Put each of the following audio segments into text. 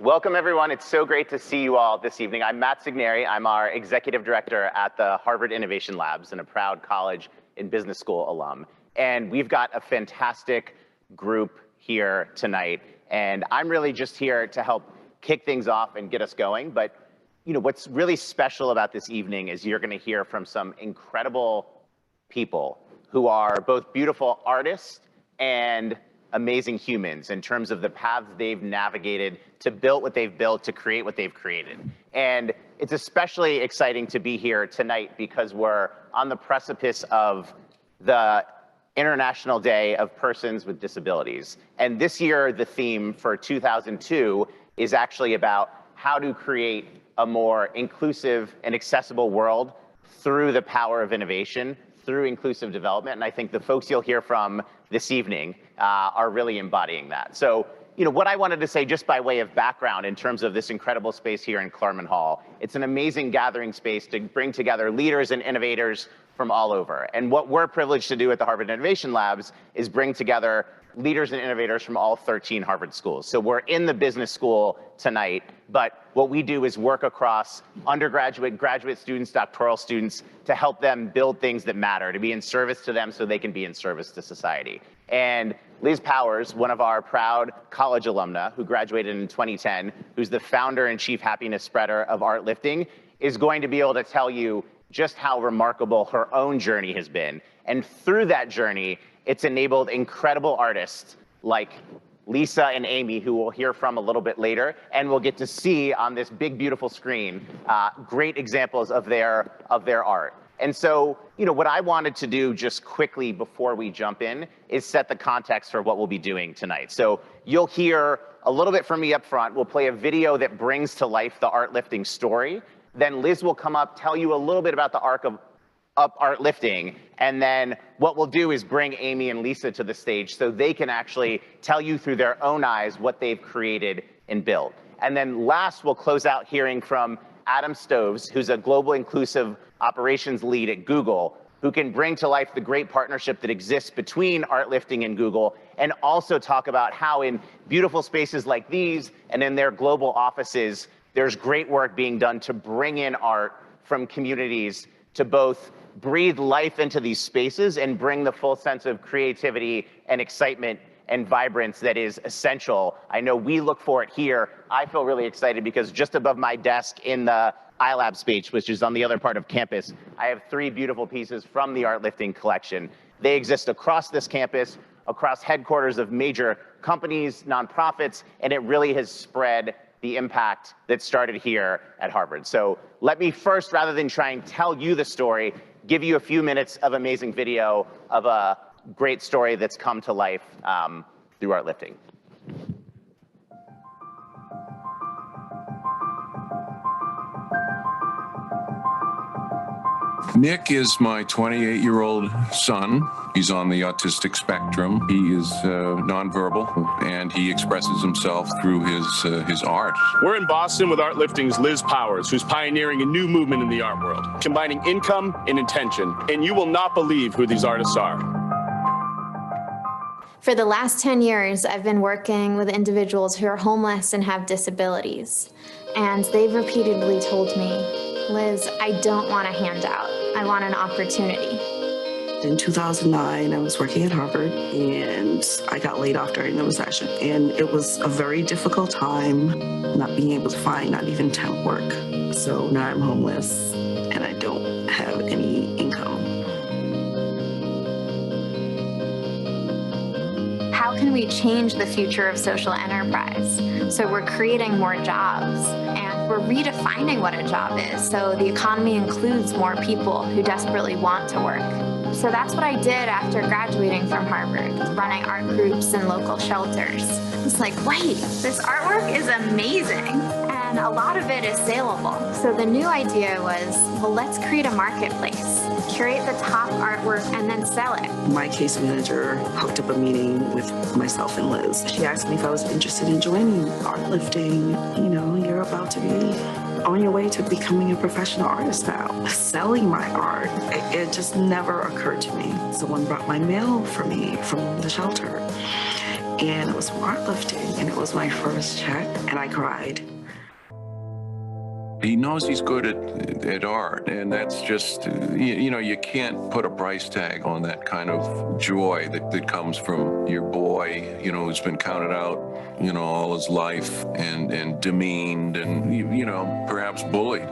Welcome, everyone. It's so great to see you all this evening. I'm Matt Signeri. I'm our executive director at the Harvard Innovation Labs and a proud college and business school alum. And we've got a fantastic group here tonight. And I'm really just here to help kick things off and get us going. But what's really special about this evening is you're going to hear from some incredible people who are both beautiful artists and amazing humans in terms of the paths they've navigated to build what they've built, to create what they've created. And it's especially exciting to be here tonight because we're on the precipice of the International Day of Persons with Disabilities. And this year, the theme for 2002 is actually about how to create a more inclusive and accessible world through the power of innovation, through inclusive development. And I think the folks you'll hear from this evening are really embodying that. So, what I wanted to say just by way of background in terms of this incredible space here in Claremont Hall, it's an amazing gathering space to bring together leaders and innovators from all over. And what we're privileged to do at the Harvard Innovation Labs is bring together leaders and innovators from all 13 Harvard schools. So we're in the business school tonight, but what we do is work across undergraduate, graduate students, doctoral students to help them build things that matter, to be in service to them so they can be in service to society. And Liz Powers, one of our proud college alumna who graduated in 2010, who's the founder and chief happiness spreader of Art Lifting, is going to be able to tell you just how remarkable her own journey has been. And through that journey, it's enabled incredible artists like Lisa and Amy, who we'll hear from a little bit later, and we'll get to see on this big, beautiful screen great examples of their art. And so, what I wanted to do just quickly before we jump in is set the context for what we'll be doing tonight. So you'll hear a little bit from me up front. We'll play a video that brings to life the Art Lifting story. Then Liz will come up, tell you a little bit about the arc of Art Lifting, and then what we'll do is bring Amy and Lisa to the stage so they can actually tell you through their own eyes what they've created and built. And then last, we'll close out hearing from Adam Stoves, who's a global inclusive operations lead at Google, who can bring to life the great partnership that exists between Art Lifting and Google, and also talk about how in beautiful spaces like these and in their global offices, there's great work being done to bring in art from communities to both breathe life into these spaces and bring the full sense of creativity and excitement and vibrance that is essential. I know we look for it here. I feel really excited because just above my desk in the iLab space, which is on the other part of campus, I have 3 beautiful pieces from the Art Lifting collection. They exist across this campus, across headquarters of major companies, nonprofits, and it really has spread the impact that started here at Harvard. So let me first, rather than try and tell you the story, give you a few minutes of amazing video of a great story that's come to life through Art Lifting. Nick is my 28-year-old son. He's on the autistic spectrum. He is nonverbal, and he expresses himself through his art. We're in Boston with Art Lifting's Liz Powers, who's pioneering a new movement in the art world, combining income and intention. And you will not believe who these artists are. For the last 10 years, I've been working with individuals who are homeless and have disabilities. And they've repeatedly told me, Liz, I don't want a handout. I want an opportunity. In 2009, I was working at Harvard, and I got laid off during the recession. And it was a very difficult time not being able to find not even temp work. So now I'm homeless, and I don't have any income. How can we change the future of social enterprise? So we're creating more jobs, and we're redefining what a job is. So the economy includes more people who desperately want to work. So that's what I did after graduating from Harvard, running art groups in local shelters. It's like, wait, this artwork is amazing. And a lot of it is saleable. So the new idea was, well, let's create a marketplace, curate the top artwork, and then sell it. My case manager hooked up a meeting with myself and Liz. She asked me if I was interested in joining Art Lifting. You're about to be on your way to becoming a professional artist now. Selling my art, it just never occurred to me. Someone brought my mail for me from the shelter, and it was from Art Lifting. and it was my first check, and I cried. He knows he's good at art, and that's just, you know, you can't put a price tag on that kind of joy that comes from your boy, you know, who's been counted out, you know, all his life and demeaned and, you know, perhaps bullied.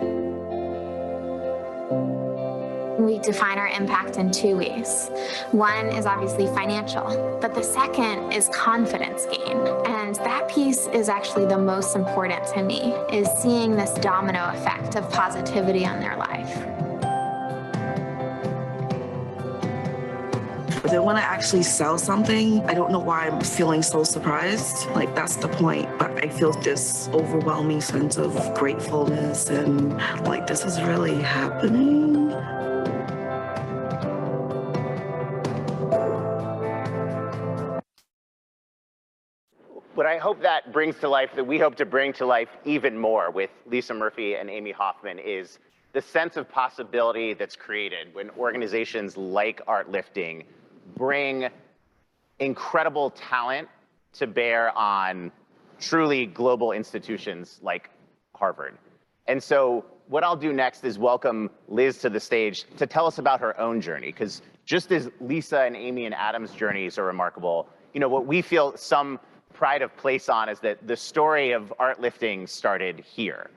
We define our impact in two ways. One is obviously financial, but the second is confidence gain. And that piece is actually the most important to me, is seeing this domino effect of positivity on their life. But then when I actually sell something, I don't know why I'm feeling so surprised. Like, that's the point. But I feel this overwhelming sense of gratefulness and like, this is really happening. What I hope that brings to life, that we hope to bring to life even more with Lisa Murphy and Amy Hoffman, is the sense of possibility that's created when organizations like Art Lifting bring incredible talent to bear on truly global institutions like Harvard. And so what I'll do next is welcome Liz to the stage to tell us about her own journey, because just as Lisa and Amy and Adam's journeys are remarkable, you know, what we feel some pride of place on is that the story of Art Lifting started here.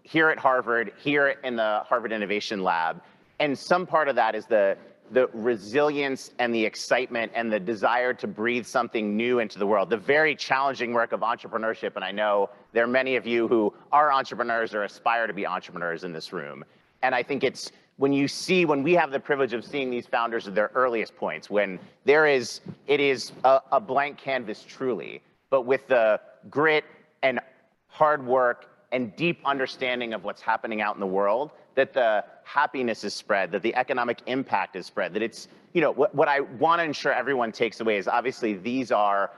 Here at Harvard, here in the Harvard Innovation Lab. And some part of that is the resilience and the excitement and the desire to breathe something new into the world, the very challenging work of entrepreneurship. And I know there are many of you who are entrepreneurs or aspire to be entrepreneurs in this room. And I think it's when we have the privilege of seeing these founders at their earliest points, when it is a blank canvas truly, but with the grit and hard work and deep understanding of what's happening out in the world, that the happiness is spread, that the economic impact is spread, that it's, you know, what I want to ensure everyone takes away is obviously these are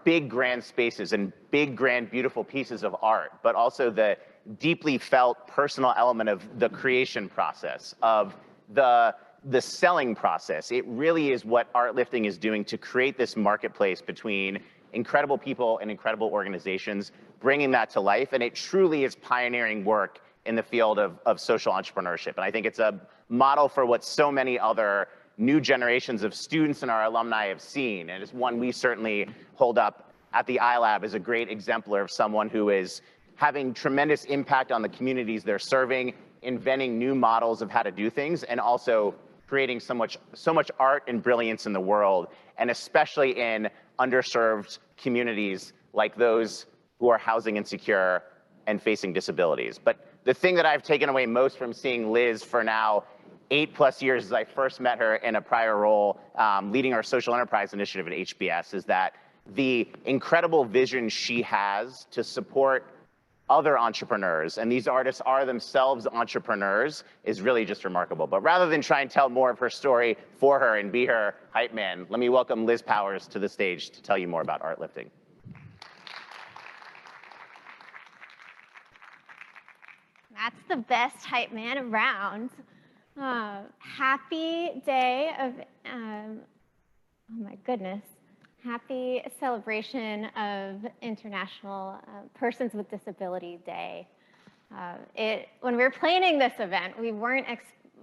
big, grand spaces and big, grand, beautiful pieces of art, but also the deeply felt personal element of the creation process, of the selling process. It really is what Art Lifting is doing to create this marketplace between incredible people and incredible organizations, bringing that to life. And it truly is pioneering work in the field of social entrepreneurship. And I think it's a model for what so many other new generations of students and our alumni have seen. And it's one we certainly hold up at the iLab as a great exemplar of someone who is having tremendous impact on the communities they're serving, inventing new models of how to do things, and also creating so much art and brilliance in the world, and especially in underserved communities like those who are housing insecure and facing disabilities. But the thing that I've taken away most from seeing Liz for now 8+ years, as I first met her in a prior role leading our social enterprise initiative at HBS, is that the incredible vision she has to support other entrepreneurs, and these artists are themselves entrepreneurs, is really just remarkable. But rather than try and tell more of her story for her and be her hype man, let me welcome Liz Powers to the stage to tell you more about Art Lifting. That's the best hype man around. Happy day of, oh my goodness, happy celebration of International Persons with Disability Day. When we were planning this event, we weren't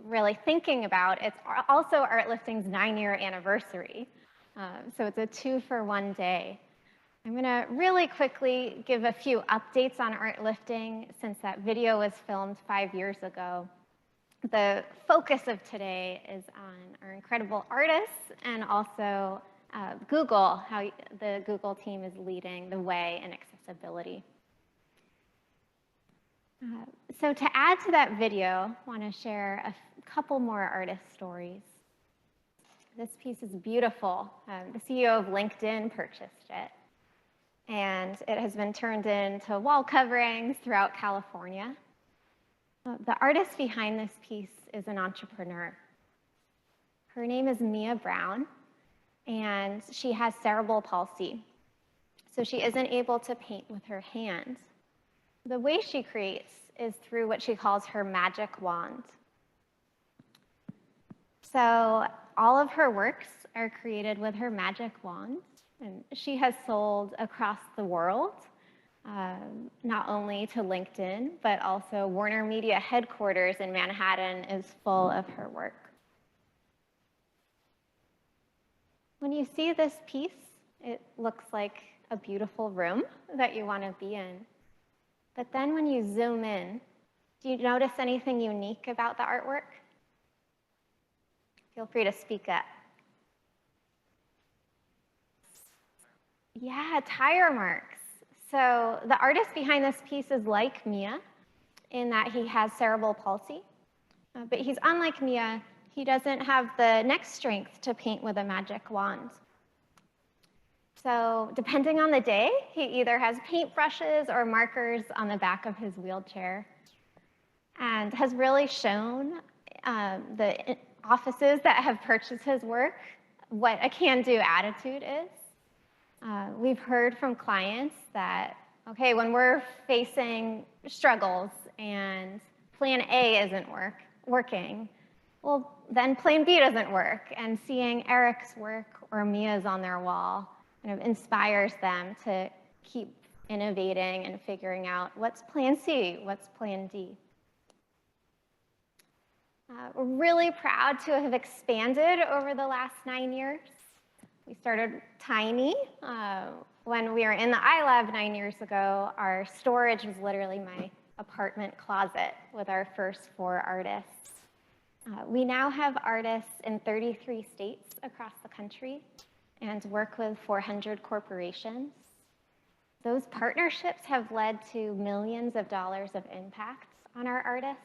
really thinking about it's also Art Lifting's 9-year anniversary. So it's a 2-for-1 day. I'm going to really quickly give a few updates on Art Lifting since that video was filmed 5 years ago. The focus of today is on our incredible artists and also Google, how the Google team is leading the way in accessibility. So to add to that video, I want to share a couple more artist stories. This piece is beautiful. The CEO of LinkedIn purchased it, and it has been turned into wall coverings throughout California. The artist behind this piece is an entrepreneur. Her name is Mia Brown, and she has cerebral palsy, so she isn't able to paint with her hands. The way she creates is through what she calls her magic wand. So all of her works are created with her magic wand, And she has sold across the world, not only to LinkedIn, but also Warner Media headquarters in Manhattan is full of her work. When you see this piece, it looks like a beautiful room that you want to be in. But then when you zoom in, do you notice anything unique about the artwork? Feel free to speak up. Yeah, tire marks. So the artist behind this piece is like Mia in that he has cerebral palsy, but he's unlike Mia. He doesn't have the neck strength to paint with a magic wand. So depending on the day, he either has paintbrushes or markers on the back of his wheelchair, and has really shown the offices that have purchased his work what a can-do attitude is. We've heard from clients that, okay, when we're facing struggles and plan A isn't working, well, then plan B doesn't work. And seeing Eric's work or Mia's on their wall kind of inspires them to keep innovating and figuring out what's plan C, what's plan D. We're really proud to have expanded over the last 9 years. We started tiny. When we were in the iLab 9 years ago, our storage was literally my apartment closet with our first 4 artists. We now have artists in 33 states across the country and work with 400 corporations. Those partnerships have led to millions of dollars of impact on our artists.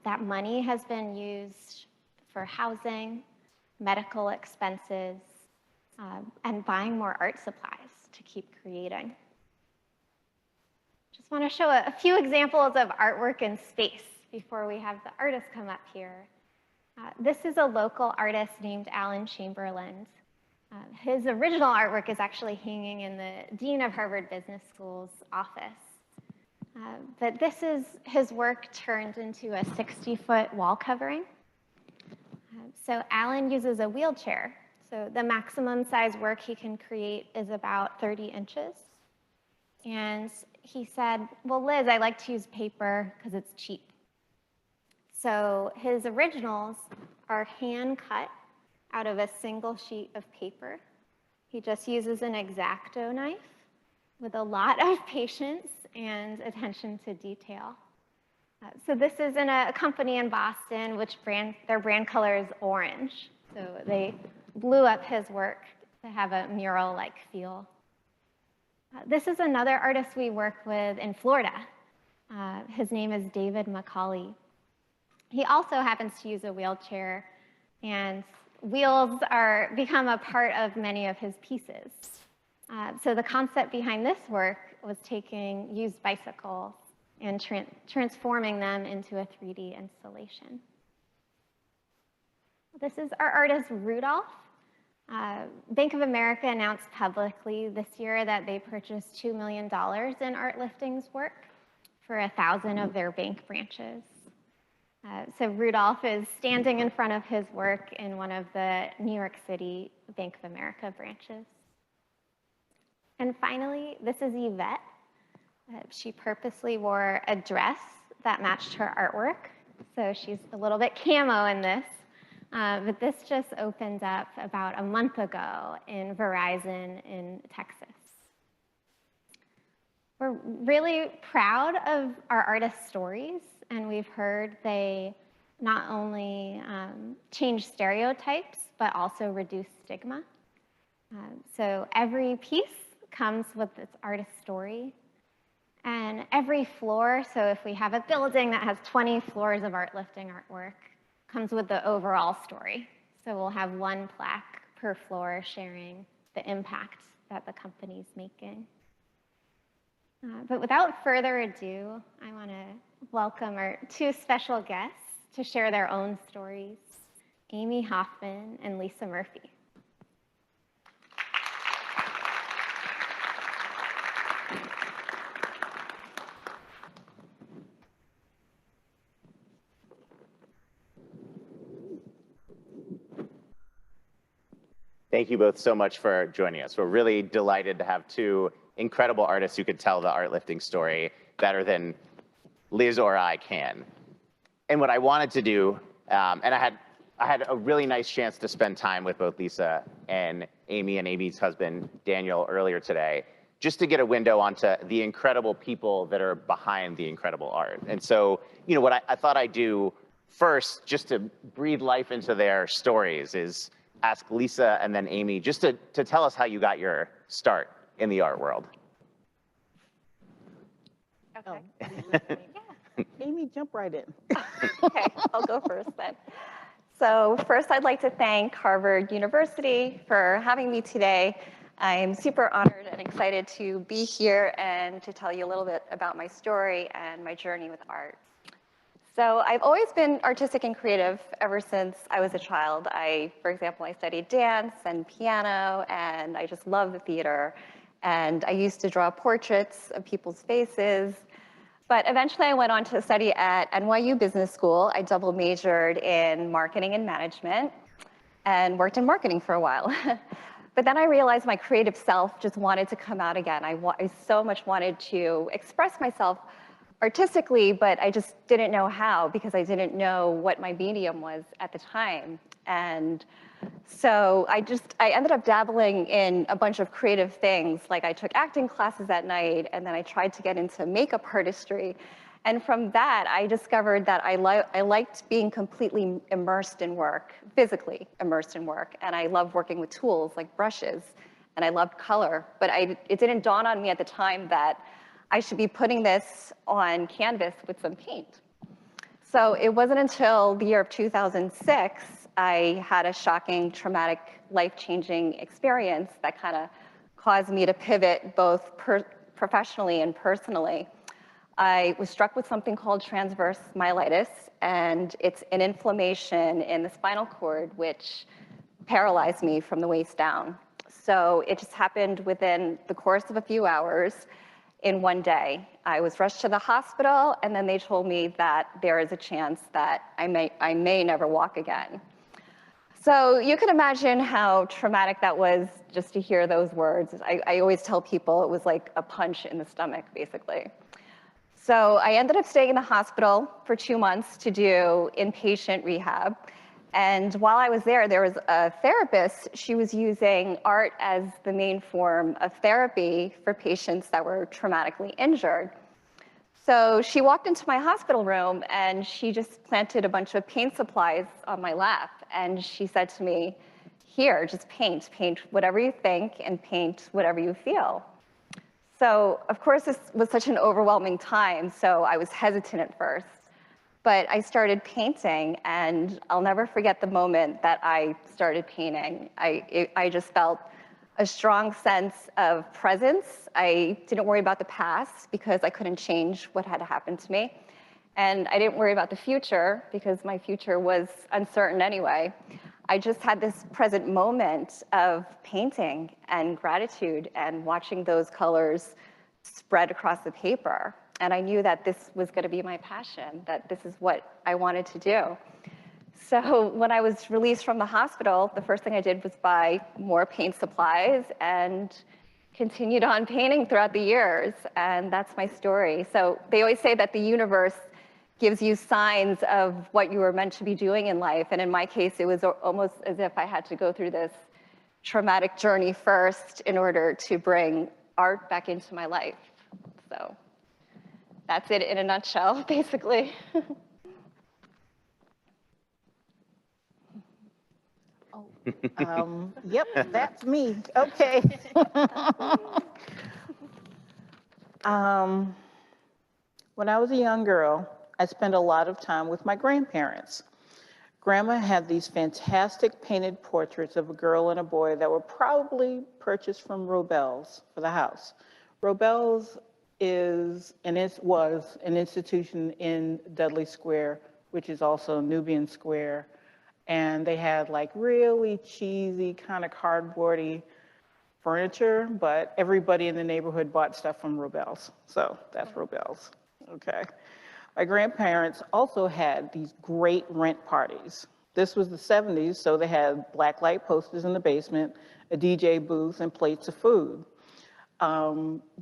That money has been used for housing, medical expenses, and buying more art supplies to keep creating. Just want to show a few examples of artwork in space before we have the artists come up here. This is a local artist named Alan Chamberlain. His original artwork is actually hanging in the Dean of Harvard Business School's office. But this is his work turned into a 60-foot wall covering. So Alan uses a wheelchair. So the maximum size work he can create is about 30 inches. And he said, well, Liz, I like to use paper because it's cheap. So his originals are hand cut out of a single sheet of paper. He just uses an X-Acto knife with a lot of patience and attention to detail. So this is in a company in Boston, which their brand color is orange. So they blew up his work to have a mural-like feel. This is another artist we work with in Florida. His name is David McCauley. He also happens to use a wheelchair, and wheels become a part of many of his pieces. So the concept behind this work was taking used bicycles and transforming them into a 3D installation. This is our artist, Rudolph. Bank of America announced publicly this year that they purchased $2 million in Art Lifting's work for 1,000 of their bank branches. So Rudolph is standing in front of his work in one of the New York City Bank of America branches. And finally, this is Yvette. She purposely wore a dress that matched her artwork. So she's a little bit camo in this. But this just opened up about a month ago in Verizon in Texas. We're really proud of our artists' stories, and we've heard they not only change stereotypes, but also reduce stigma. So every piece comes with its artist story. And every floor, so if we have a building that has 20 floors of art lifting artwork, comes with the overall story. So we'll have one plaque per floor sharing the impact that the company's making. But without further ado, I want to welcome our 2 special guests to share their own stories, Amy Hoffman and Lisa Murphy. Thank you both so much for joining us. We're really delighted to have two incredible artists who could tell the art lifting story better than Liz or I can. And what I wanted to do, and I had a really nice chance to spend time with both Lisa and Amy's husband, Daniel, earlier today, just to get a window onto the incredible people that are behind the incredible art. And so, you know, what I thought I'd do first, just to breathe life into their stories, is ask Lisa and then Amy just to tell us how you got your start in the art world. Okay. Amy, jump right in. Okay, I'll go first then. So first, I'd like to thank Harvard University for having me today. I'm super honored and excited to be here and to tell you a little bit about my story and my journey with art. So I've always been artistic and creative ever since I was a child. For example, I studied dance and piano, and I just love the theater. And I used to draw portraits of people's faces. But eventually I went on to study at NYU Business School. I double majored in marketing and management and worked in marketing for a while. But then I realized my creative self just wanted to come out again. I so much wanted to express myself artistically, but I just didn't know how because I didn't know what my medium was at the time. And so I ended up dabbling in a bunch of creative things. Like I took acting classes at night, and then I tried to get into makeup artistry. And from that, I discovered that I liked being completely immersed in work, physically immersed in work. And I loved working with tools like brushes, and I loved color. But it didn't dawn on me at the time that I should be putting this on canvas with some paint. So it wasn't until the year of 2006 I had a shocking, traumatic, life-changing experience that kind of caused me to pivot both professionally and personally. I was struck with something called transverse myelitis, and it's an inflammation in the spinal cord which paralyzed me from the waist down. So it just happened within the course of a few hours in one day. I was rushed to the hospital, and then they told me that there is a chance that I may never walk again. So you can imagine how traumatic that was just to hear those words. I always tell people it was like a punch in the stomach, basically. So I ended up staying in the hospital for 2 months to do inpatient rehab. And while I was there was a therapist. She was using art as the main form of therapy for patients that were traumatically injured. So she walked into my hospital room, and she just planted a bunch of paint supplies on my lap. And she said to me, "Here, just paint whatever you think and paint whatever you feel." So of course, this was such an overwhelming time, so I was hesitant at first. But I started painting, and I'll never forget the moment that I started painting. I just felt a strong sense of presence. I didn't worry about the past because I couldn't change what had happened to me. And I didn't worry about the future because my future was uncertain anyway. I just had this present moment of painting and gratitude and watching those colors spread across the paper. And I knew that this was going to be my passion, that this is what I wanted to do. So when I was released from the hospital, the first thing I did was buy more paint supplies and continued on painting throughout the years. And that's my story. So they always say that the universe gives you signs of what you were meant to be doing in life. And in my case, it was almost as if I had to go through this traumatic journey first in order to bring art back into my life. So that's it in a nutshell, basically. Yep, that's me. Okay. When I was a young girl, I spent a lot of time with my grandparents. Grandma had these fantastic painted portraits of a girl and a boy that were probably purchased from Robel's for the house. Robel's was an institution in Dudley Square, which is also Nubian Square. And they had like really cheesy, kind of cardboardy furniture, but everybody in the neighborhood bought stuff from Robel's. So that's Robel's, okay. My grandparents also had these great rent parties. This was the 70s, so they had black light posters in the basement, a DJ booth, and plates of food.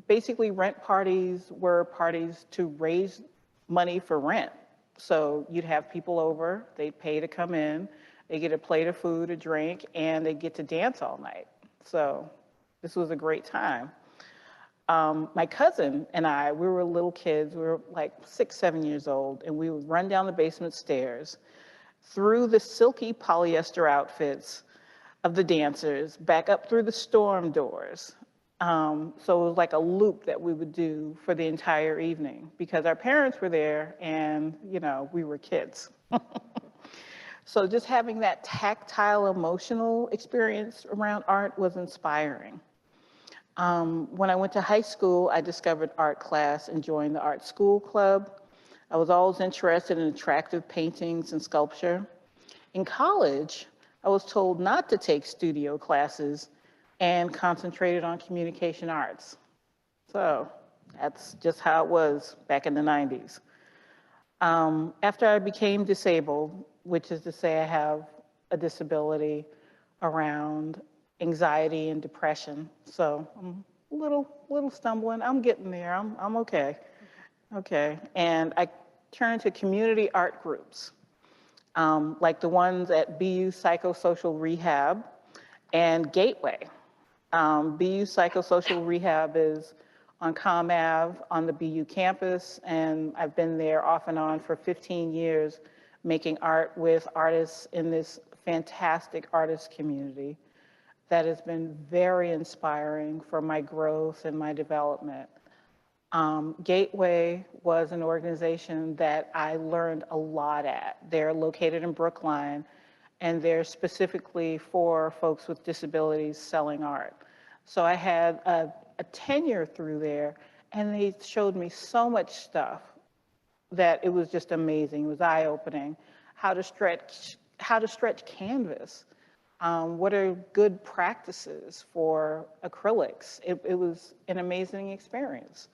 Basically, rent parties were parties to raise money for rent. So you'd have people over, they'd pay to come in, they get a plate of food, a drink, and they get to dance all night. So this was a great time. My cousin and I, we were little kids, we were like 6, 7 years old, and we would run down the basement stairs through the silky polyester outfits of the dancers, back up through the storm doors. So it was like a loop that we would do for the entire evening because our parents were there and, you know, we were kids. So just having that tactile, emotional experience around art was inspiring. When I went to high school, I discovered art class and joined the art school club. I was always interested in attractive paintings and sculpture. In college, I was told not to take studio classes and concentrated on communication arts. So that's just how it was back in the 90s. After I became disabled, which is to say I have a disability around anxiety and depression. So I'm a little stumbling. I'm getting there. I'm okay. Okay. And I turned to community art groups, like the ones at BU Psychosocial Rehab and Gateway. BU Psychosocial Rehab is on Comm Ave on the BU campus, and I've been there off and on for 15 years making art with artists in this fantastic artist community that has been very inspiring for my growth and my development. Gateway was an organization that I learned a lot at. They're located in Brookline, and they're specifically for folks with disabilities selling art. So I had a tenure through there, and they showed me so much stuff that it was just amazing. It was eye-opening. How to stretch canvas. What are good practices for acrylics? It was an amazing experience.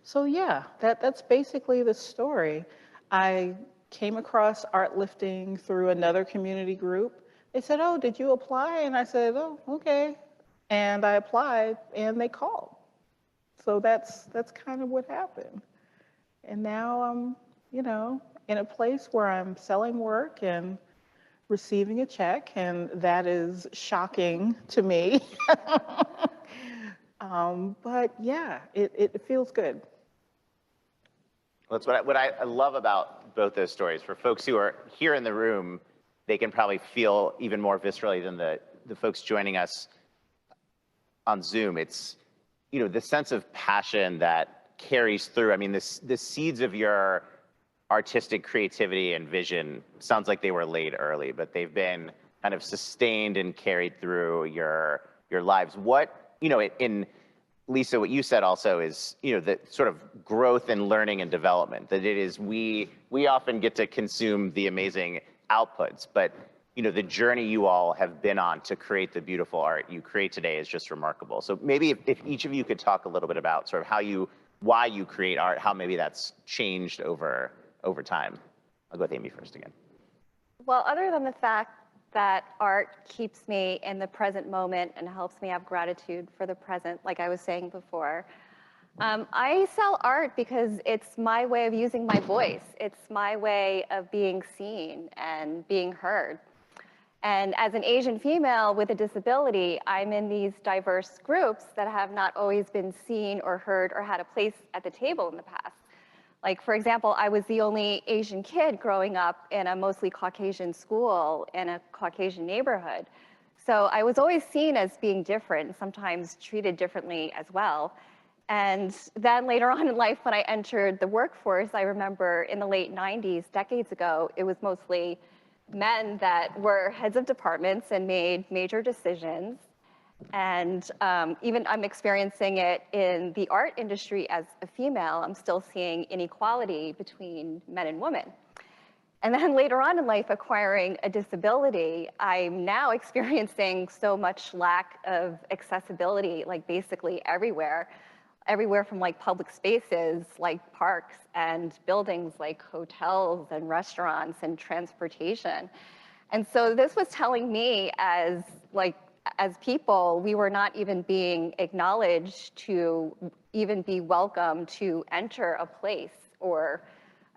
So yeah, that's basically the story. I came across art lifting through another community group. They said, oh, did you apply? And I said, oh, okay. And I applied and they called. So that's kind of what happened. And now I'm, you know, in a place where I'm selling work and receiving a check, and that is shocking to me. But yeah, it feels good. Well, that's what I love about both those stories. For folks who are here in the room, they can probably feel even more viscerally than the folks joining us on Zoom. It's, you know, the sense of passion that carries through. I mean, the seeds of your artistic creativity and vision sounds like they were laid early, but they've been kind of sustained and carried through your lives. What, you know, in Lisa, what you said also is, you know, the sort of growth and learning and development, that it is, we often get to consume the amazing outputs, but, you know, the journey you all have been on to create the beautiful art you create today is just remarkable. So maybe if each of you could talk a little bit about sort of why you create art, how maybe that's changed over time. I'll go with Amy first again. Well, other than the fact that art keeps me in the present moment and helps me have gratitude for the present, like I was saying before, I sell art because it's my way of using my voice. It's my way of being seen and being heard. And as an Asian female with a disability, I'm in these diverse groups that have not always been seen or heard or had a place at the table in the past. Like, for example, I was the only Asian kid growing up in a mostly Caucasian school in a Caucasian neighborhood. So I was always seen as being different, sometimes treated differently as well. And then later on in life, when I entered the workforce, I remember in the late 90s, decades ago, it was mostly men that were heads of departments and made major decisions. And even I'm experiencing it in the art industry as a female. I'm still seeing inequality between men and women. And then later on in life, acquiring a disability, I'm now experiencing so much lack of accessibility, like basically everywhere. everywhere from like public spaces like parks and buildings like hotels and restaurants and transportation. And so this was telling me as people, we were not even being acknowledged to even be welcome to enter a place or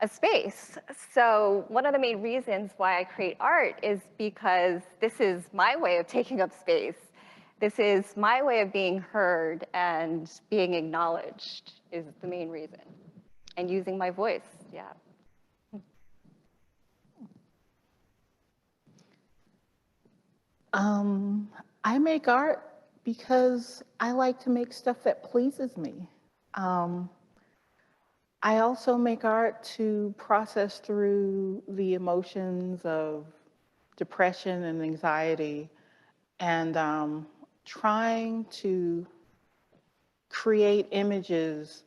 a space. So one of the main reasons why I create art is because this is my way of taking up space. This is my way of being heard and being acknowledged is the main reason. And using my voice, yeah. I make art because I like to make stuff that pleases me. I also make art to process through the emotions of depression and anxiety, and trying to create images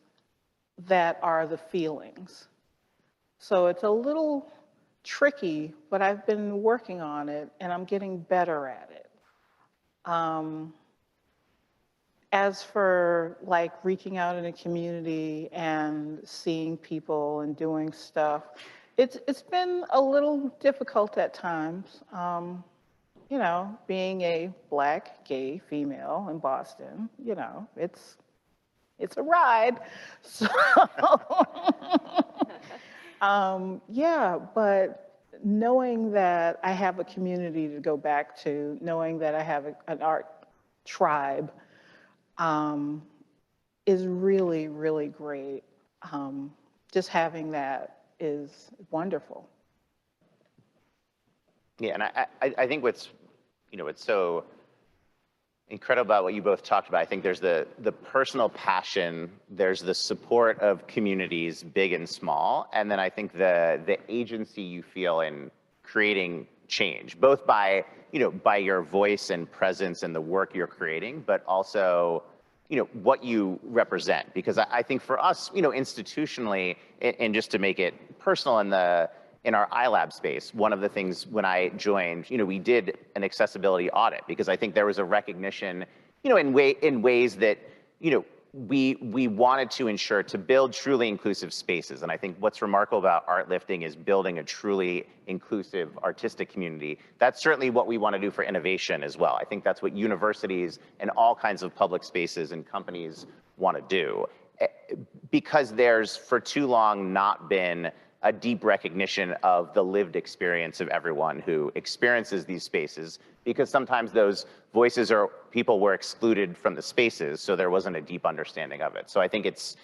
that are the feelings. So it's a little tricky, but I've been working on it and I'm getting better at it. As for like reaching out in a community and seeing people and doing stuff, it's been a little difficult at times. You know, being a Black, gay female in Boston, you know, it's a ride. So, yeah, but knowing that I have a community to go back to, knowing that I have an art tribe, is really, really great. Just having that is wonderful. Yeah, and I think what's so incredible about what you both talked about, I think there's the personal passion, there's the support of communities, big and small, and then I think the agency you feel in creating change, both by your voice and presence and the work you're creating, but also what you represent. Because I think for us, institutionally, and just to make it personal in our iLab space, one of the things when I joined, we did an accessibility audit because I think there was a recognition, in ways that, we wanted to ensure to build truly inclusive spaces. And I think what's remarkable about Art Lifting is building a truly inclusive artistic community. That's certainly what we want to do for innovation as well. I think that's what universities and all kinds of public spaces and companies want to do. Because there's for too long not been a deep recognition of the lived experience of everyone who experiences these spaces, because sometimes those voices or people were excluded from the spaces, so there wasn't a deep understanding of it. So I think it's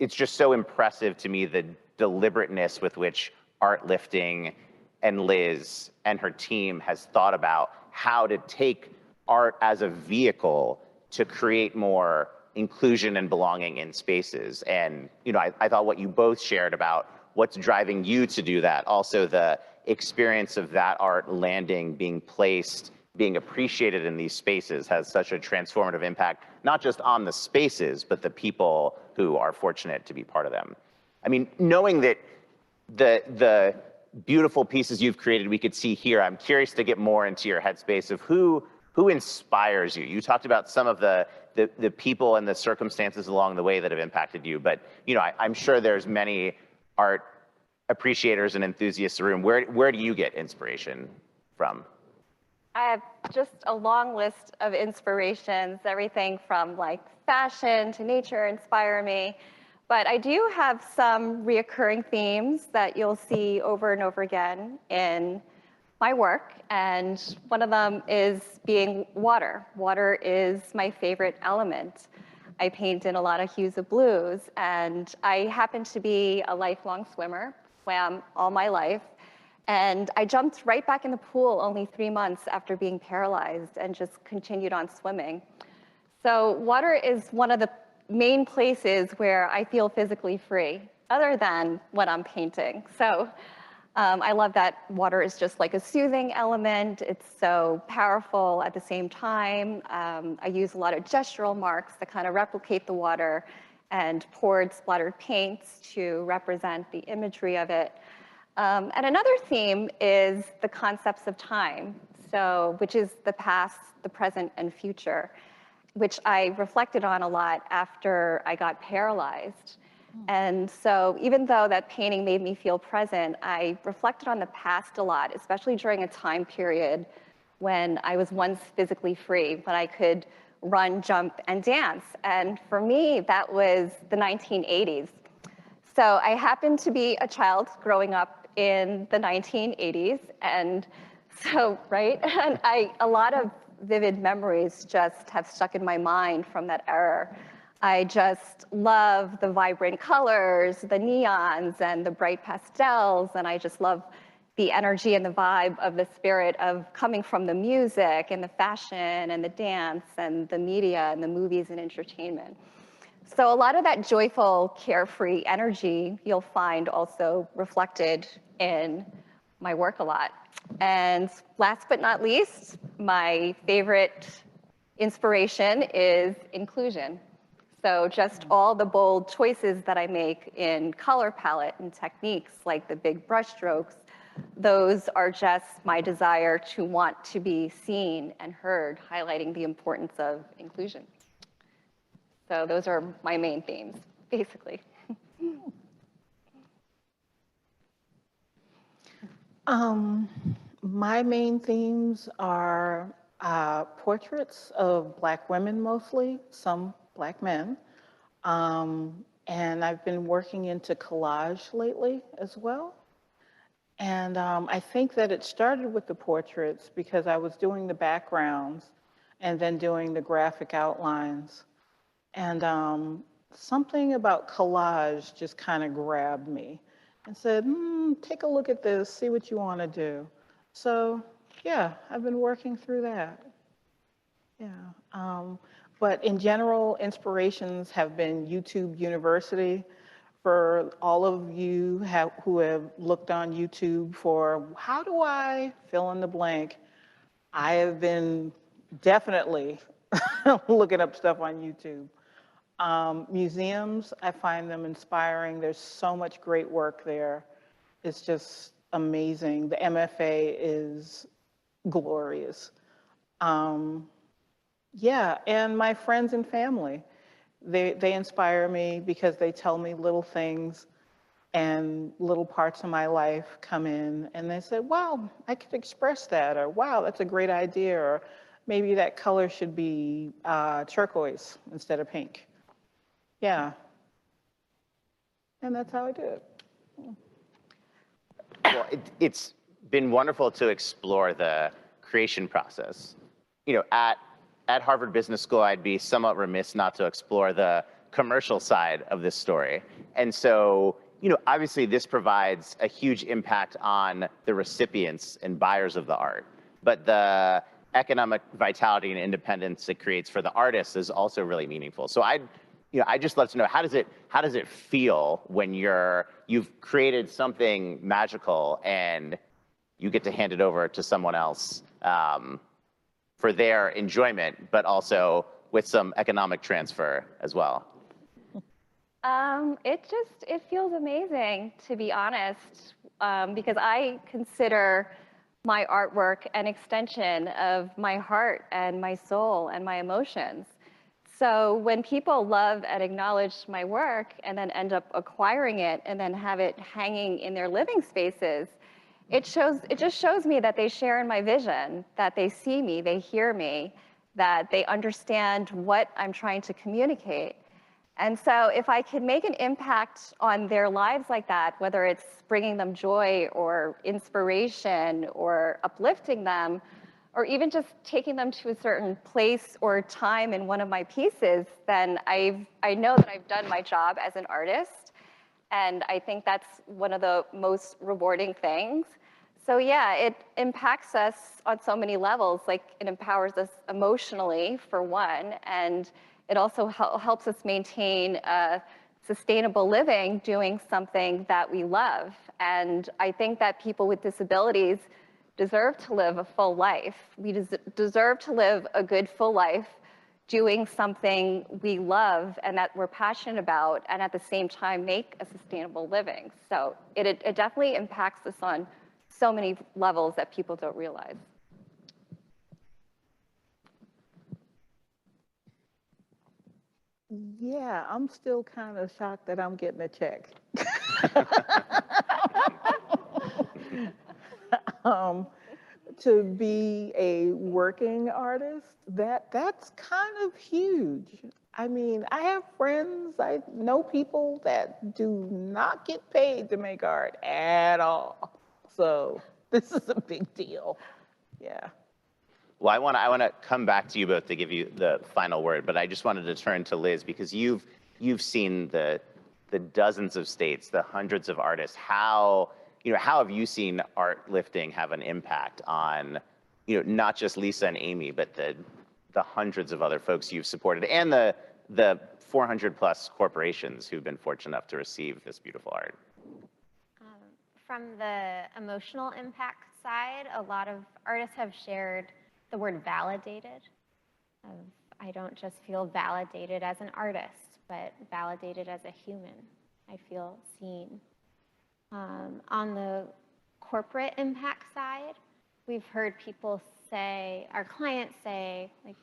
just so impressive to me the deliberateness with which Art Lifting and Liz and her team has thought about how to take art as a vehicle to create more inclusion and belonging in spaces. And I thought what you both shared about what's driving you to do that, also the experience of that art landing, being placed, being appreciated in these spaces has such a transformative impact, not just on the spaces, but the people who are fortunate to be part of them. I mean, knowing that the beautiful pieces you've created we could see here, I'm curious to get more into your headspace of who inspires you. You talked about some of the people and the circumstances along the way that have impacted you, but I'm sure there's many art appreciators and enthusiasts in the room. Where do you get inspiration from? I have just a long list of inspirations, everything from like fashion to nature inspire me. But I do have some reoccurring themes that you'll see over and over again in my work. And one of them is being water. Water is my favorite element. I paint in a lot of hues of blues, and I happen to be a lifelong swimmer, swam all my life, and I jumped right back in the pool only 3 months after being paralyzed and just continued on swimming. So water is one of the main places where I feel physically free, other than when I'm painting. So I love that water is just like a soothing element. It's so powerful at the same time. I use a lot of gestural marks that kind of replicate the water and poured splattered paints to represent the imagery of it. And another theme is the concepts of time, which is the past, the present, and future. which I reflected on a lot after I got paralyzed. And so even though that painting made me feel present, I reflected on the past a lot, especially during a time period when I was once physically free, when I could run, jump, and dance. And for me, that was the 1980s. So I happened to be a child growing up in the 1980s. And so, right, and a lot of vivid memories just have stuck in my mind from that era. I just love the vibrant colors, the neons and the bright pastels, and I just love the energy and the vibe of the spirit of coming from the music and the fashion and the dance and the media and the movies and entertainment. So a lot of that joyful, carefree energy you'll find also reflected in my work a lot. And last but not least, my favorite inspiration is inclusion. So just all the bold choices that I make in color palette and techniques, like the big brush strokes, those are just my desire to want to be seen and heard, highlighting the importance of inclusion. So those are my main themes, basically. My main themes are portraits of Black women mostly, some Black men. And I've been working into collage lately as well. And I think that it started with the portraits because I was doing the backgrounds and then doing the graphic outlines. And something about collage just kind of grabbed me and said, take a look at this, see what you want to do. So yeah, I've been working through that. Yeah. But in general, inspirations have been YouTube University. For all of you who have looked on YouTube for how do I fill in the blank, I have been definitely looking up stuff on YouTube. Museums, I find them inspiring. There's so much great work there. It's just amazing. The MFA is glorious. Yeah, and my friends and family, they inspire me because they tell me little things and little parts of my life come in and they say, wow, I could express that, or wow, that's a great idea, or maybe that color should be turquoise instead of pink. Yeah. And that's how I do it. Well, it's been wonderful to explore the creation process. You know, at Harvard Business School, I'd be somewhat remiss not to explore the commercial side of this story. And so, you know, obviously this provides a huge impact on the recipients and buyers of the art, but the economic vitality and independence it creates for the artists is also really meaningful. So I'd just love to know, how does it feel when you've created something magical and you get to hand it over to someone else for their enjoyment, but also with some economic transfer as well? It feels amazing, to be honest, because I consider my artwork an extension of my heart and my soul and my emotions. So when people love and acknowledge my work and then end up acquiring it and then have it hanging in their living spaces, it just shows me that they share in my vision, that they see me, they hear me, that they understand what I'm trying to communicate. And so if I can make an impact on their lives like that, whether it's bringing them joy or inspiration or uplifting them, or even just taking them to a certain place or time in one of my pieces, then I know that I've done my job as an artist. And I think that's one of the most rewarding things. So yeah, it impacts us on so many levels. Like, it empowers us emotionally, for one, and it also helps us maintain a sustainable living doing something that we love. And I think that people with disabilities deserve to live a full life. We deserve to live a good full life doing something we love and that we're passionate about, and at the same time make a sustainable living. So it definitely impacts us on so many levels that people don't realize. Yeah, I'm still kind of shocked that I'm getting a check. um, to be a working artist, that's kind of huge. I mean, I have friends, I know people that do not get paid to make art at all. So this is a big deal. Yeah. Well, I want to come back to you both to give you the final word, but I just wanted to turn to Liz because you've seen the dozens of states, the hundreds of artists. How have you seen art lifting have an impact on not just Lisa and Amy, but the hundreds of other folks you've supported and the 400 plus corporations who've been fortunate enough to receive this beautiful art? From the emotional impact side, a lot of artists have shared the word validated. I don't just feel validated as an artist, but validated as a human. I feel seen. On the corporate impact side, we've heard people say, our clients say, like,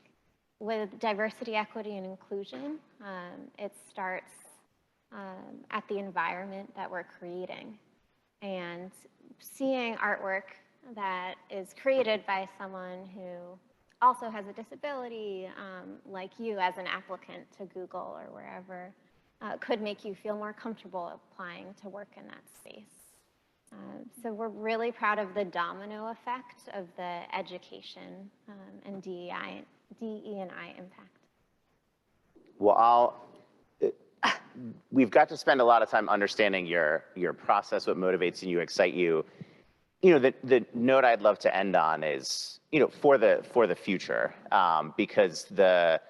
with diversity, equity, and inclusion, it starts at the environment that we're creating. And seeing artwork that is created by someone who also has a disability, like you as an applicant to Google or wherever, could make you feel more comfortable applying to work in that space. So we're really proud of the domino effect of the education and DE&I impact. Well, we've got to spend a lot of time understanding your process, what motivates you, excite you. The note I'd love to end on is, for the future, because the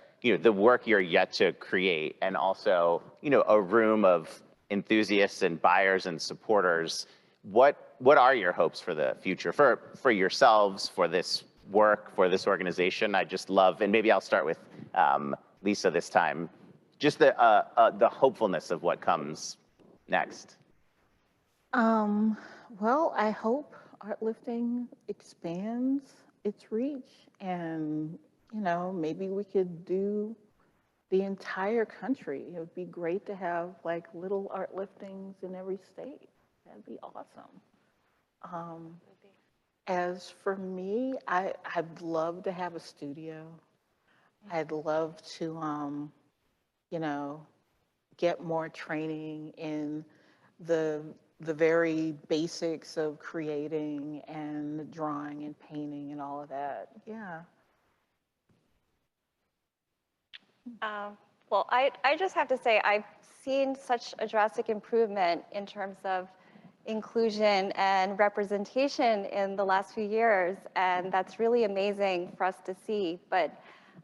work you're yet to create, and also, a room of enthusiasts and buyers and supporters. What are your hopes for the future, for yourselves, for this work, for this organization? I just love, and maybe I'll start with Lisa this time, just the hopefulness of what comes next. Well, I hope art lifting expands its reach, and maybe we could do the entire country. It would be great to have like little art liftings in every state. That'd be awesome. As for me, I'd love to have a studio. I'd love to, get more training in the very basics of creating and drawing and painting and all of that. Yeah. Well, I just have to say, I've seen such a drastic improvement in terms of inclusion and representation in the last few years, and that's really amazing for us to see. But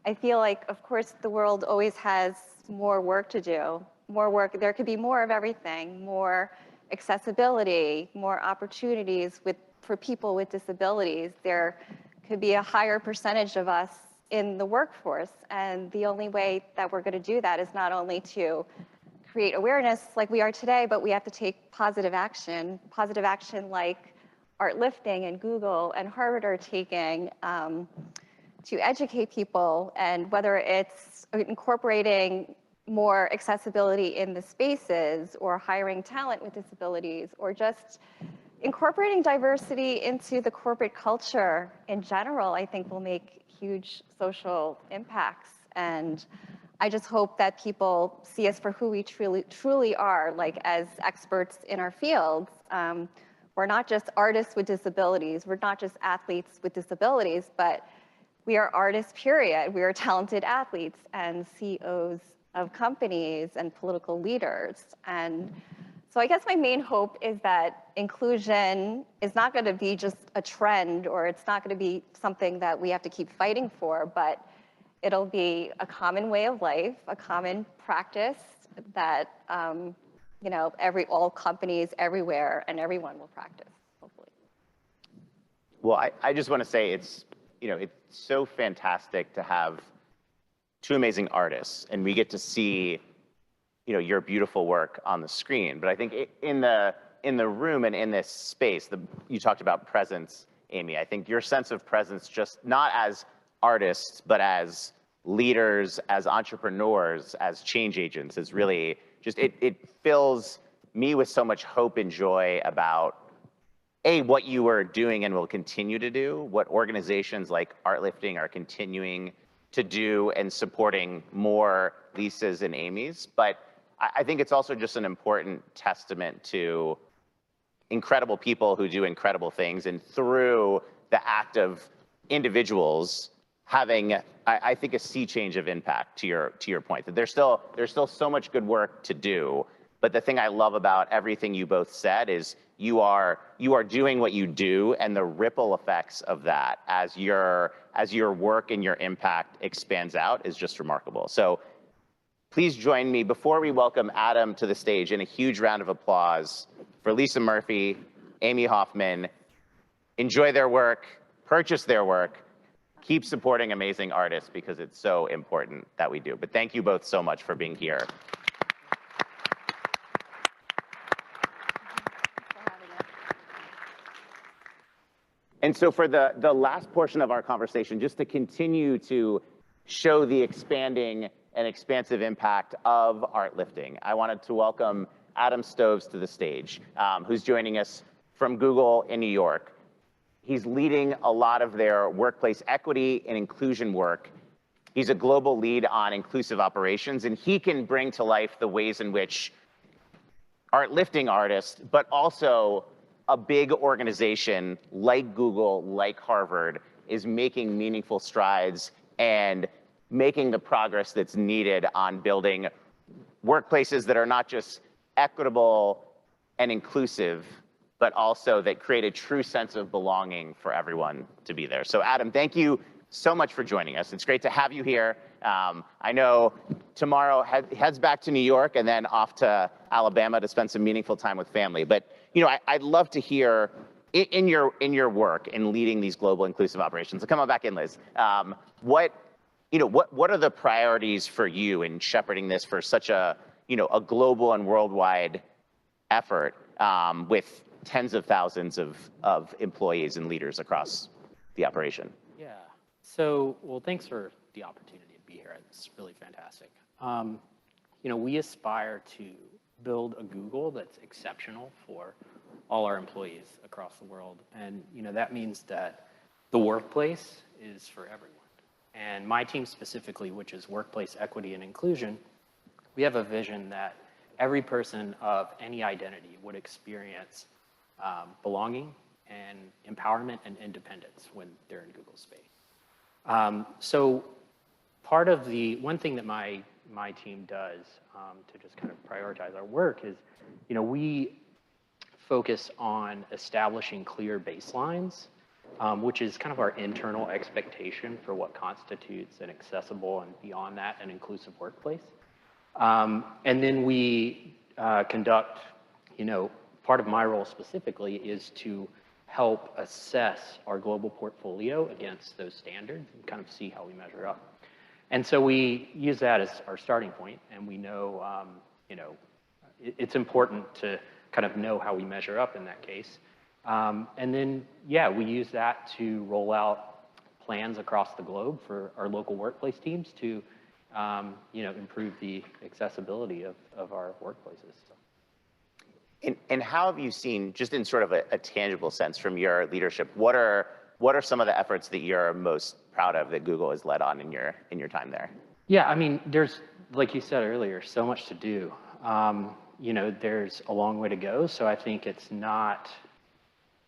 I feel like, of course, the world always has more work to do. More work, there could be more of everything, more accessibility, more opportunities for people with disabilities. There could be a higher percentage of us in the workforce. And the only way that we're going to do that is not only to create awareness like we are today, but we have to take positive action like art lifting and Google and Harvard are taking to educate people, and whether it's incorporating more accessibility in the spaces or hiring talent with disabilities or just incorporating diversity into the corporate culture in general, I think will make huge social impacts. And I just hope that people see us for who we truly are, like as experts in our fields. We're not just artists with disabilities, we're not just athletes with disabilities, but we are artists, period. We are talented athletes and CEOs of companies and political leaders. And so I guess my main hope is that inclusion is not going to be just a trend, or it's not going to be something that we have to keep fighting for, but it'll be a common way of life, a common practice that all companies everywhere and everyone will practice, hopefully. Well, I just want to say it's so fantastic to have two amazing artists, and we get to see your beautiful work on the screen. But I think in the room and in this space, you talked about presence, Amy. I think your sense of presence, just not as artists, but as leaders, as entrepreneurs, as change agents is really just, it fills me with so much hope and joy about what you are doing and will continue to do, what organizations like Artlifting are continuing to do and supporting more Lisas and Amy's. But I think it's also just an important testament to incredible people who do incredible things, and through the act of individuals having, I think, a sea change of impact, to your point, that there's still so much good work to do. But the thing I love about everything you both said is you are doing what you do, and the ripple effects of that as your work and your impact expands out is just remarkable. So please join me before we welcome Adam to the stage in a huge round of applause for Lisa Murphy, Amy Hoffman. Enjoy their work, purchase their work, keep supporting amazing artists, because it's so important that we do. But thank you both so much for being here. And so for the last portion of our conversation, just to continue to show the expanding and expansive impact of Artlifting, I wanted to welcome Adam Stoves to the stage, who's joining us from Google in New York. He's leading a lot of their workplace equity and inclusion work. He's a global lead on inclusive operations, and he can bring to life the ways in which Artlifting artists, but also a big organization like Google, like Harvard, is making meaningful strides and making the progress that's needed on building workplaces that are not just equitable and inclusive, but also that create a true sense of belonging for everyone to be there. So Adam, thank you so much for joining us. It's great to have you here. I know tomorrow heads back to New York and then off to Alabama to spend some meaningful time with family. But I'd love to hear in your work in leading these global inclusive operations. So come on back in, Liz. What are the priorities for you in shepherding this for such a global and worldwide effort with tens of thousands of employees and leaders across the operation? Yeah. So, well, thanks for the opportunity to be here. It's really fantastic. We aspire to build a Google that's exceptional for all our employees across the world. And, that means that the workplace is for everyone. And my team specifically, which is workplace equity and inclusion, we have a vision that every person of any identity would experience belonging and empowerment and independence when they're in Google space. So part of one thing that my team does to just kind of prioritize our work is, we focus on establishing clear baselines, which is kind of our internal expectation for what constitutes an accessible and beyond that an inclusive workplace. And then we conduct, part of my role specifically is to help assess our global portfolio against those standards and kind of see how we measure up. And so we use that as our starting point, and we know, it's important to kind of know how we measure up in that case. And then, we use that to roll out plans across the globe for our local workplace teams to, improve the accessibility of our workplaces. So. And how have you seen, just in sort of a tangible sense from your leadership, what are some of the efforts that you're most proud of that Google has led on in your time there? Yeah, I mean, there's, like you said earlier, so much to do. There's a long way to go, so I think it's not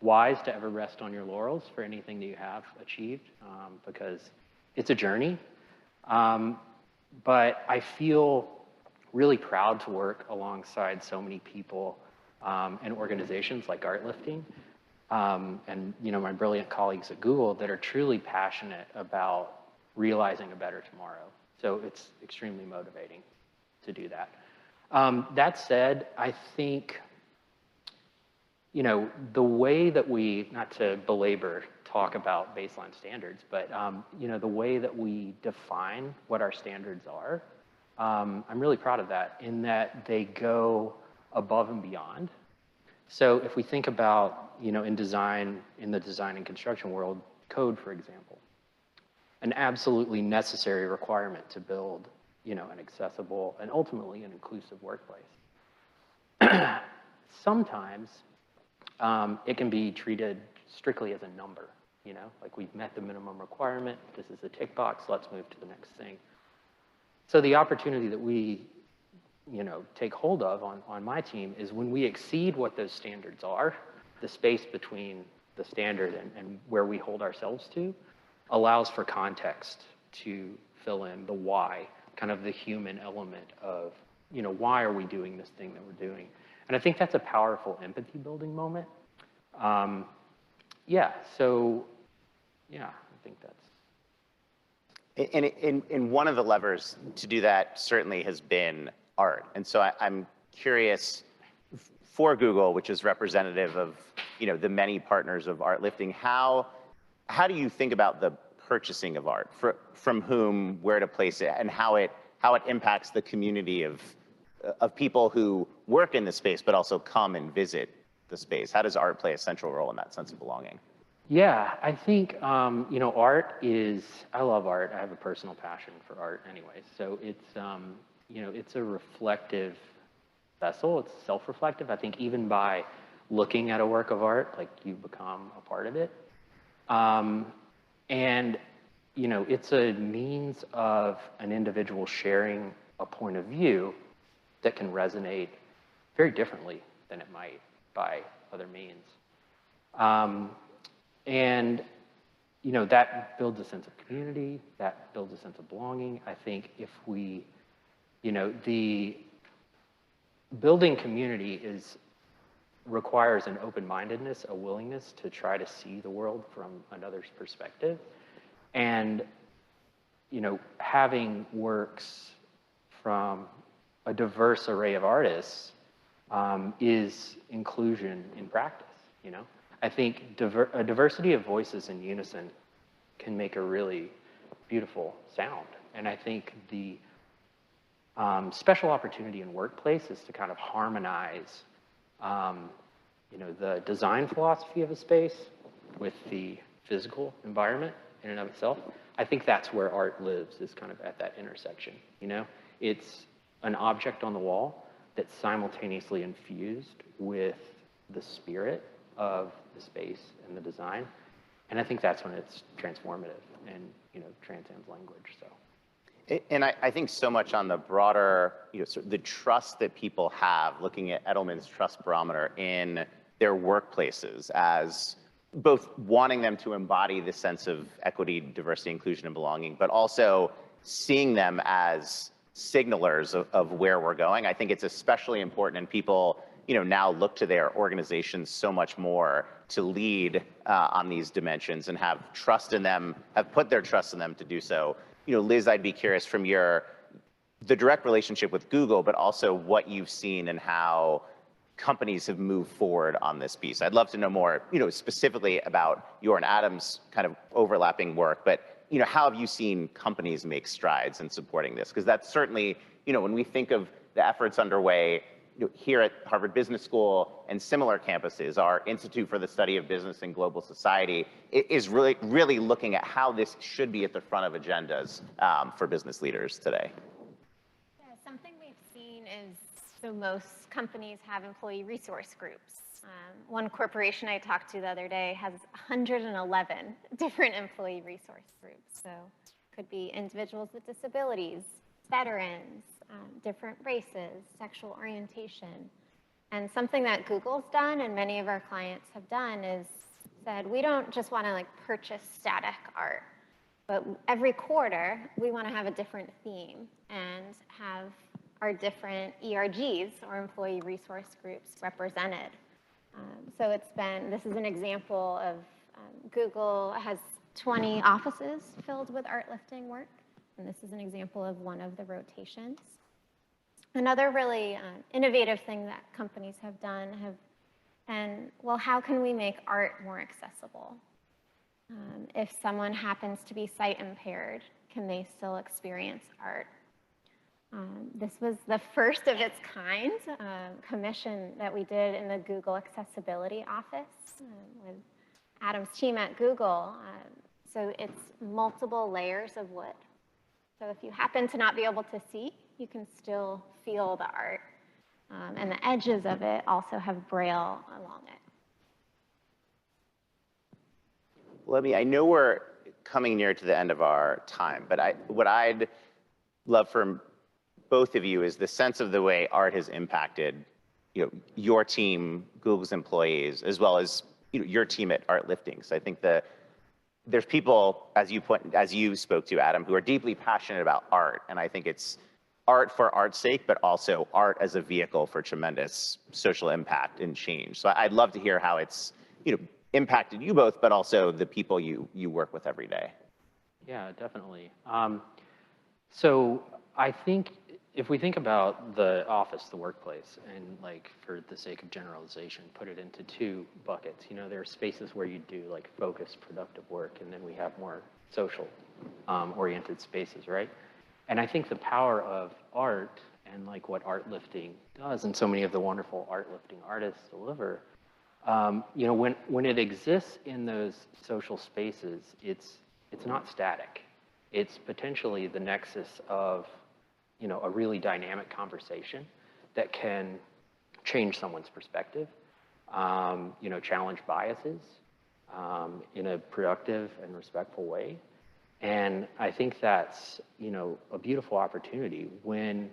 wise to ever rest on your laurels for anything that you have achieved, because it's a journey. But I feel really proud to work alongside so many people and organizations like Artlifting and my brilliant colleagues at Google that are truly passionate about realizing a better tomorrow. So it's extremely motivating to do that. That said, I think the way that we, not to belabor talk about baseline standards, but the way that we define what our standards are, I'm really proud of that, in that they go above and beyond. So if we think about, in the design and construction world, code, for example, an absolutely necessary requirement to build, an accessible and ultimately an inclusive workplace. Sometimes it can be treated strictly as a number, like we've met the minimum requirement, this is a tick box, let's move to the next thing. So the opportunity that we, take hold of on my team is when we exceed what those standards are, the space between the standard and where we hold ourselves to allows for context to fill in the why, kind of the human element of, why are we doing this thing that we're doing? And I think that's a powerful empathy building moment. Yeah, I think that's. And one of the levers to do that certainly has been art. And so I'm curious, for Google, which is representative of the many partners of art lifting, how do you think about the purchasing of art, from whom, where to place it, and how it impacts the community of people who work in the space but also come and visit the space? How does art play a central role in that sense of belonging? Yeah, I think, art is, I love art. I have a personal passion for art anyway. So it's, it's a reflective vessel. It's self-reflective. I think even by looking at a work of art, like you become a part of it. And, it's a means of an individual sharing a point of view that can resonate very differently than it might by other means. And, that builds a sense of community, that builds a sense of belonging. I think if we, the building community requires an open-mindedness, a willingness to try to see the world from another's perspective. And, having works from a diverse array of artists is inclusion in practice, I think a diversity of voices in unison can make a really beautiful sound. And I think the special opportunity in workplace is to kind of harmonize, the design philosophy of a space with the physical environment in and of itself. I think that's where art lives, is kind of at that intersection, It's an object on the wall that's simultaneously infused with the spirit of the space and the design. And I think that's when it's transformative and, transcends language, so. And I think so much on the broader, sort of the trust that people have, looking at Edelman's trust barometer in their workplaces as both wanting them to embody the sense of equity, diversity, inclusion, and belonging, but also seeing them as signalers of where we're going. I think it's especially important, and people now look to their organizations so much more to lead on these dimensions and have trust in them, have put their trust in them to do so. Liz, I'd be curious from the direct relationship with Google, but also what you've seen and how companies have moved forward on this piece. I'd love to know more, specifically about your and Adam's kind of overlapping work, but how have you seen companies make strides in supporting this? Because that's certainly, when we think of the efforts underway here at Harvard Business School and similar campuses, our Institute for the Study of Business and Global Society is really looking at how this should be at the front of agendas for business leaders today. Yeah, something we've seen is, so most companies have employee resource groups. One corporation I talked to the other day has 111 different employee resource groups. So it could be individuals with disabilities, veterans, different races, sexual orientation. And something that Google's done and many of our clients have done is said, we don't just want to purchase static art, but every quarter we want to have a different theme and have our different ERGs, or employee resource groups, represented. So this is an example of Google has 20 offices filled with art lifting work. And this is an example of one of the rotations. Another really innovative thing that companies have done how can we make art more accessible? If someone happens to be sight impaired, can they still experience art? This was the first of its kind commission that we did in the Google Accessibility Office with Adam's team at Google. So it's multiple layers of wood. So if you happen to not be able to see, you can still feel the art. And the edges of it also have Braille along it. I know we're coming near to the end of our time, but what I'd love from both of you is the sense of the way art has impacted, your team, Google's employees, as well as your team at Art Lifting. So I think there's people, as you spoke to, Adam, who are deeply passionate about art, and I think it's art for art's sake, but also art as a vehicle for tremendous social impact and change. So I'd love to hear how it's impacted you both, but also the people you work with every day. Yeah, definitely. So I think if we think about the office, the workplace, and like for the sake of generalization, put it into two buckets. There are spaces where you do like focused, productive work, and then we have more social oriented spaces, right? And I think the power of art and like what art lifting does, and so many of the wonderful art lifting artists deliver, when it exists in those social spaces, it's not static. It's potentially the nexus of a really dynamic conversation that can change someone's perspective, challenge biases in a productive and respectful way. And I think that's, a beautiful opportunity when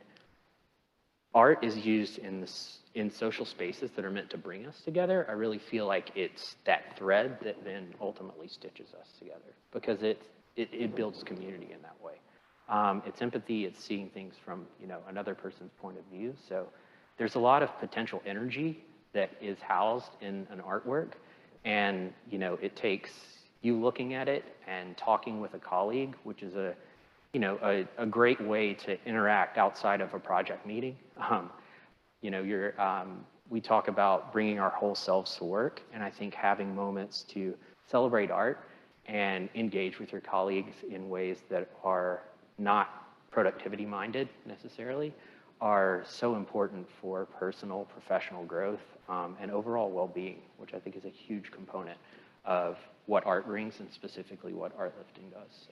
art is used in social spaces that are meant to bring us together. I really feel like it's that thread that then ultimately stitches us together, because it builds community in that way. It's empathy, it's seeing things from, another person's point of view. So there's a lot of potential energy that is housed in an artwork. And, it takes you looking at it and talking with a colleague, which is a great way to interact outside of a project meeting. We talk about bringing our whole selves to work, and I think having moments to celebrate art and engage with your colleagues in ways that are not productivity minded necessarily are so important for personal, professional growth, and overall well-being, which I think is a huge component of what art brings, and specifically what art lifting does.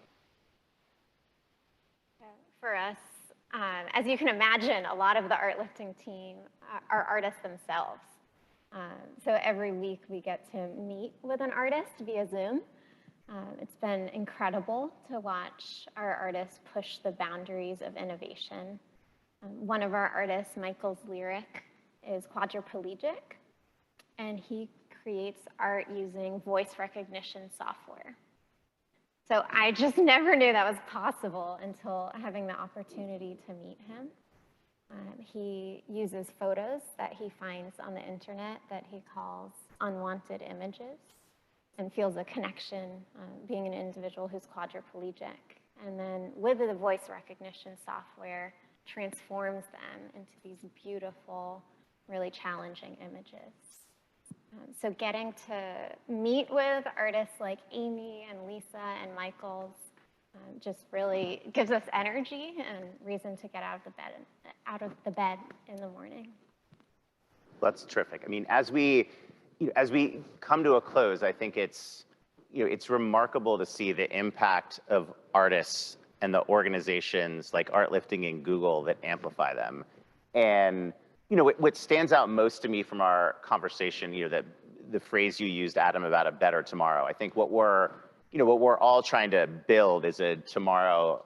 So. For us, as you can imagine, a lot of the art lifting team are artists themselves. So every week we get to meet with an artist via Zoom. It's been incredible to watch our artists push the boundaries of innovation. One of our artists, Michael's Lyric, is quadriplegic, and he creates art using voice recognition software. So I just never knew that was possible until having the opportunity to meet him. He uses photos that he finds on the internet that he calls unwanted images, and feels a connection being an individual who's quadriplegic. And then with the voice recognition software, transforms them into these beautiful, really challenging images. So getting to meet with artists like Amy and Lisa and Michael's just really gives us energy and reason to get out of the bed in the morning. That's terrific. I mean, as we come to a close, I think it's remarkable to see the impact of artists and the organizations like Art Lifting and Google that amplify them. And what stands out most to me from our conversation, that the phrase you used, Adam, about a better tomorrow. I think what we're all trying to build is a tomorrow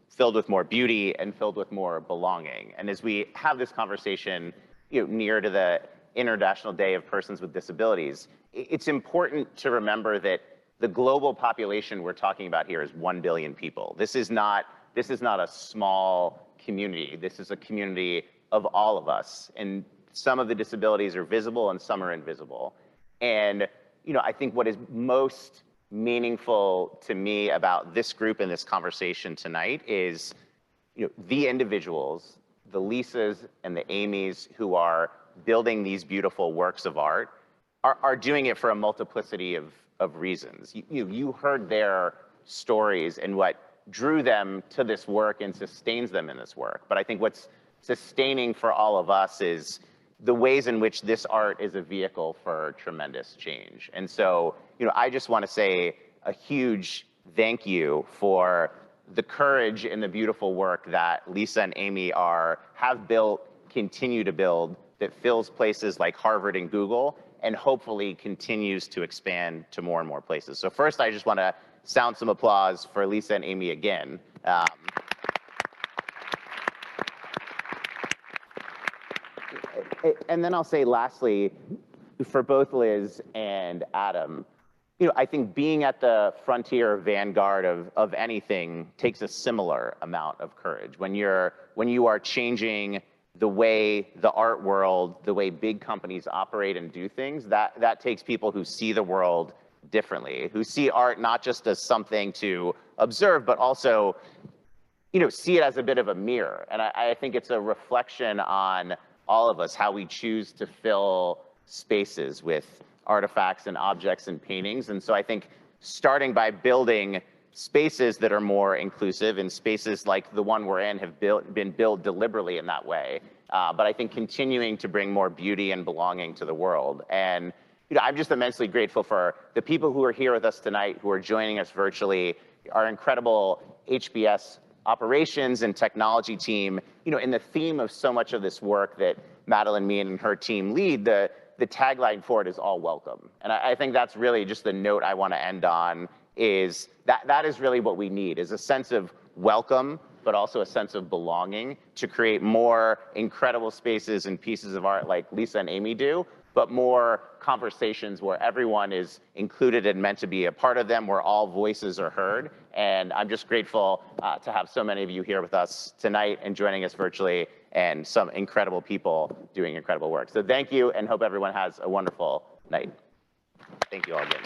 filled with more beauty and filled with more belonging. And as we have this conversation, near to the International Day of Persons with Disabilities, it's important to remember that the global population we're talking about here is 1 billion people. This is not a small community. This is a community of all of us. And some of the disabilities are visible and some are invisible. And I think what is most meaningful to me about this group and this conversation tonight is the individuals, the Lisas and the Amys who are building these beautiful works of art are doing it for a multiplicity of reasons. You heard their stories and what drew them to this work and sustains them in this work. But I think what's sustaining for all of us is the ways in which this art is a vehicle for tremendous change. And so, I just want to say a huge thank you for the courage and the beautiful work that Lisa and Amy have built, continue to build, that fills places like Harvard and Google, and hopefully continues to expand to more and more places. So first, I just want to sound some applause for Lisa and Amy again. And then I'll say lastly, for both Liz and Adam, I think being at the frontier vanguard of anything takes a similar amount of courage. When you are changing the way the art world, the way big companies operate and do things, that takes people who see the world differently, who see art not just as something to observe, but also, see it as a bit of a mirror. And I think it's a reflection on all of us, how we choose to fill spaces with artifacts and objects and paintings. And so I think starting by building spaces that are more inclusive, and spaces like the one we're in have been built deliberately in that way. But I think continuing to bring more beauty and belonging to the world. And I'm just immensely grateful for the people who are here with us tonight, who are joining us virtually, our incredible HBS operations and technology team. In the theme of so much of this work that Madeline Meehan and her team lead, the tagline for it is all welcome. And I think that's really just the note I want to end on, is that is really what we need, is a sense of welcome, but also a sense of belonging to create more incredible spaces and pieces of art like Lisa and Amy do, but more conversations where everyone is included and meant to be a part of them, where all voices are heard. And I'm just grateful to have so many of you here with us tonight and joining us virtually, and some incredible people doing incredible work. So thank you, and hope everyone has a wonderful night. Thank you all again.